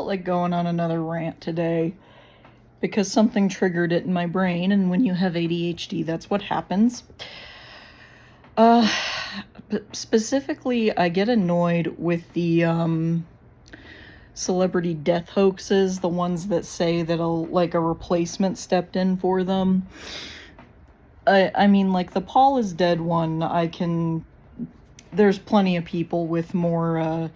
felt like going on another rant today because something triggered it in my brain, and when you have ADHD, that's what happens. Uh, Specifically, I get annoyed with the celebrity death hoaxes, the ones that say that a replacement stepped in for them. I mean, like the Paul is dead one, there's plenty of people with more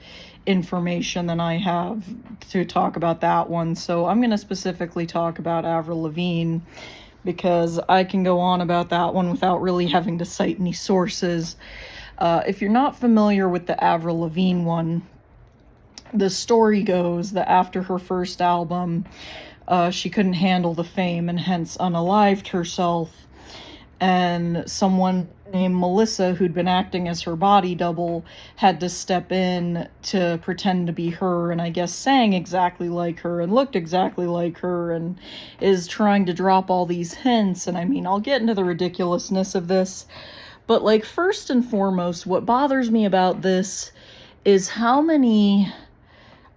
information than I have to talk about that one, so I'm going to specifically talk about Avril Lavigne because I can go on about that one without really having to cite any sources. If you're not familiar with the Avril Lavigne one, the story goes that after her first album, she couldn't handle the fame and hence unalived herself. And someone named Melissa, who'd been acting as her body double, had to step in to pretend to be her, and I guess sang exactly like her and looked exactly like her and is trying to drop all these hints. And I mean, I'll get into the ridiculousness of this, but like first and foremost, what bothers me about this is how many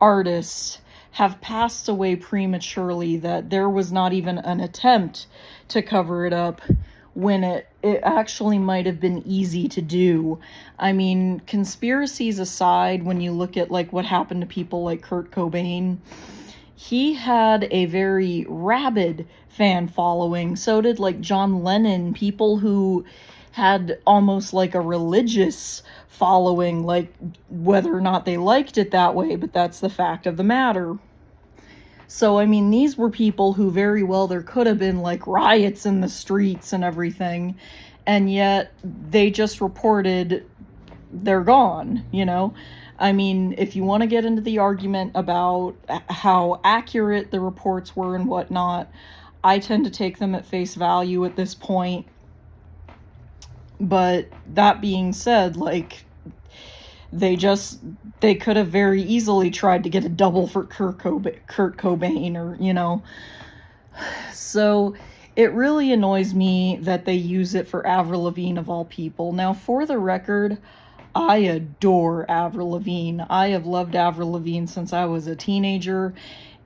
artists have passed away prematurely that there was not even an attempt to cover it up when it actually might have been easy to do. I mean, conspiracies aside, when you look at like what happened to people like Kurt Cobain, he had a very rabid fan following. So did like John Lennon, people who had almost like a religious following, like whether or not they liked it that way, but that's the fact of the matter. So, I mean, these were people who very well there could have been like riots in the streets and everything, and yet they just reported they're gone, you know? I mean, if you want to get into the argument about how accurate the reports were and whatnot, I tend to take them at face value at this point. But that being said, like, they could have very easily tried to get a double for Kurt Cobain, or, you know. So it really annoys me that they use it for Avril Lavigne of all people. Now, for the record, I adore Avril Lavigne. I have loved Avril Lavigne since I was a teenager.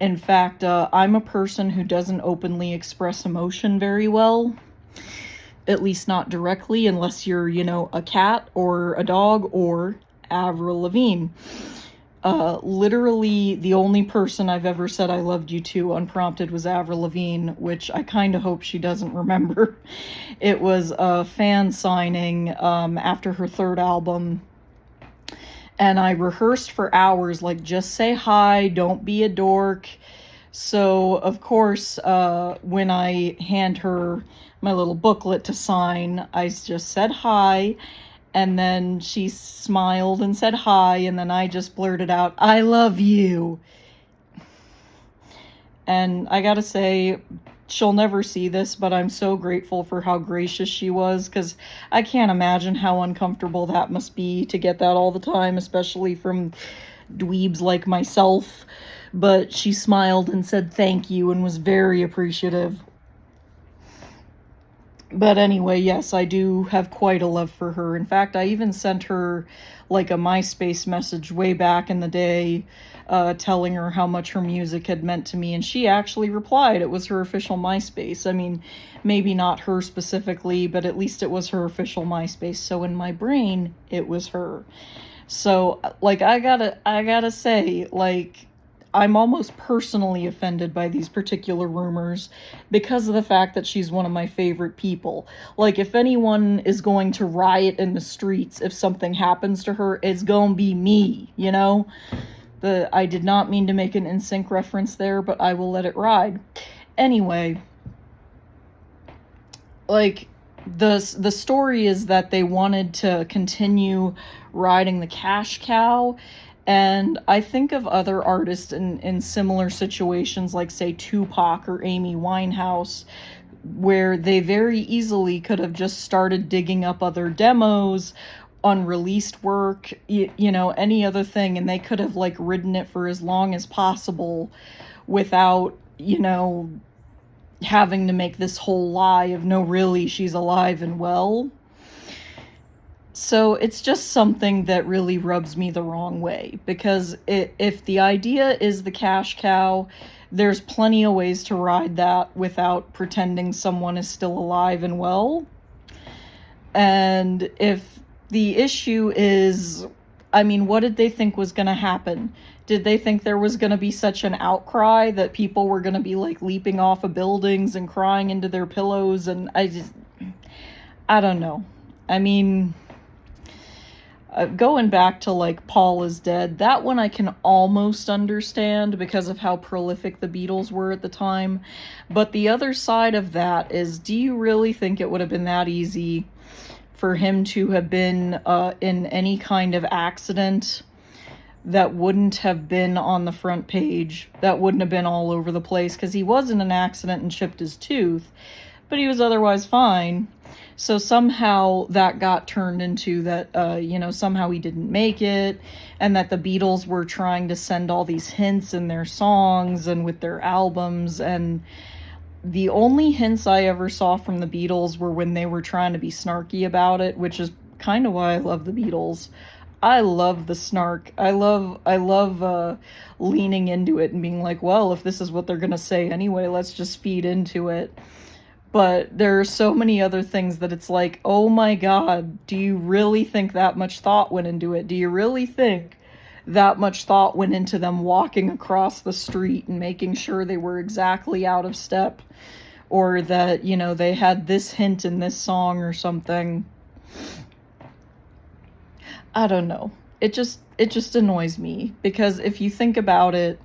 In fact, I'm a person who doesn't openly express emotion very well. At least not directly, unless you're, you know, a cat or a dog or Avril Lavigne. Literally the only person I've ever said I loved you to unprompted was Avril Lavigne, which I kind of hope she doesn't remember. It was a fan signing after her third album, and I rehearsed for hours, like, just say hi, don't be a dork. So, of course, when I hand her my little booklet to sign, I just said hi, and then she smiled and said hi, and then I just blurted out, "I love you." And I gotta say, she'll never see this, but I'm so grateful for how gracious she was, because I can't imagine how uncomfortable that must be to get that all the time, especially from dweebs like myself. But she smiled and said thank you and was very appreciative. But anyway, yes, I do have quite a love for her. In fact, I even sent her like a MySpace message way back in the day, telling her how much her music had meant to me, and she actually replied. It was her official MySpace. I mean, maybe not her specifically, but at least it was her official MySpace. So in my brain, it was her. So, like, I gotta say, like, I'm almost personally offended by these particular rumors because of the fact that she's one of my favorite people. Like, if anyone is going to riot in the streets if something happens to her, it's gonna be me, you know? I did not mean to make an NSYNC reference there, but I will let it ride. Anyway, like, the story is that they wanted to continue riding the cash cow. And I think of other artists in similar situations, like, say, Tupac or Amy Winehouse, where they very easily could have just started digging up other demos, unreleased work, you know, any other thing, and they could have, like, ridden it for as long as possible without, you know, having to make this whole lie of, no, really, she's alive and well. So it's just something that really rubs me the wrong way, because if the idea is the cash cow, there's plenty of ways to ride that without pretending someone is still alive and well. And if the issue is, I mean, what did they think was going to happen? Did they think there was going to be such an outcry that people were going to be like leaping off of buildings and crying into their pillows? And I don't know. I mean, going back to like Paul is Dead, that one I can almost understand because of how prolific the Beatles were at the time. But the other side of that is, do you really think it would have been that easy for him to have been in any kind of accident that wouldn't have been on the front page, that wouldn't have been all over the place? Because he was in an accident and chipped his tooth, but he was otherwise fine. So somehow that got turned into that, somehow he didn't make it, and that the Beatles were trying to send all these hints in their songs and with their albums. And the only hints I ever saw from the Beatles were when they were trying to be snarky about it, which is kind of why I love the Beatles. I love the snark. I love leaning into it and being like, well, if this is what they're going to say anyway, let's just feed into it. But there are so many other things that it's like, oh my God, do you really think that much thought went into it? Do you really think that much thought went into them walking across the street and making sure they were exactly out of step? Or that, they had this hint in this song or something. I don't know. It just annoys me, because if you think about it,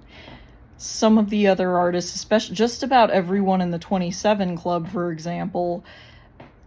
some of the other artists, especially just about everyone in the 27 Club, for example,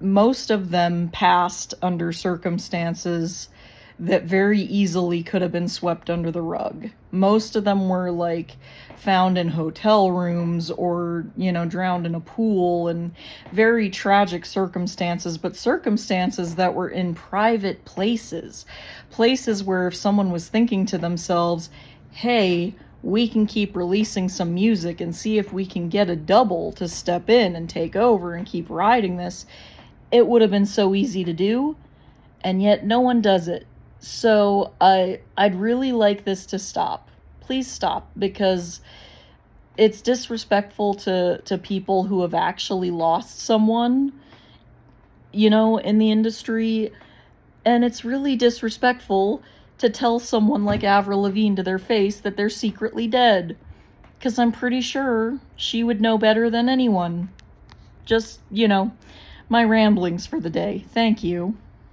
most of them passed under circumstances that very easily could have been swept under the rug. Most of them were like found in hotel rooms or, drowned in a pool, and very tragic circumstances, but circumstances that were in private places. Places where if someone was thinking to themselves, hey, we can keep releasing some music and see if we can get a double to step in and take over and keep riding this, it would have been so easy to do, and yet no one does it. So I'd really like this to stop. Please stop, because it's disrespectful to people who have actually lost someone, in the industry. And it's really disrespectful to tell someone like Avril Lavigne to their face that they're secretly dead. Because I'm pretty sure she would know better than anyone. Just, my ramblings for the day. Thank you.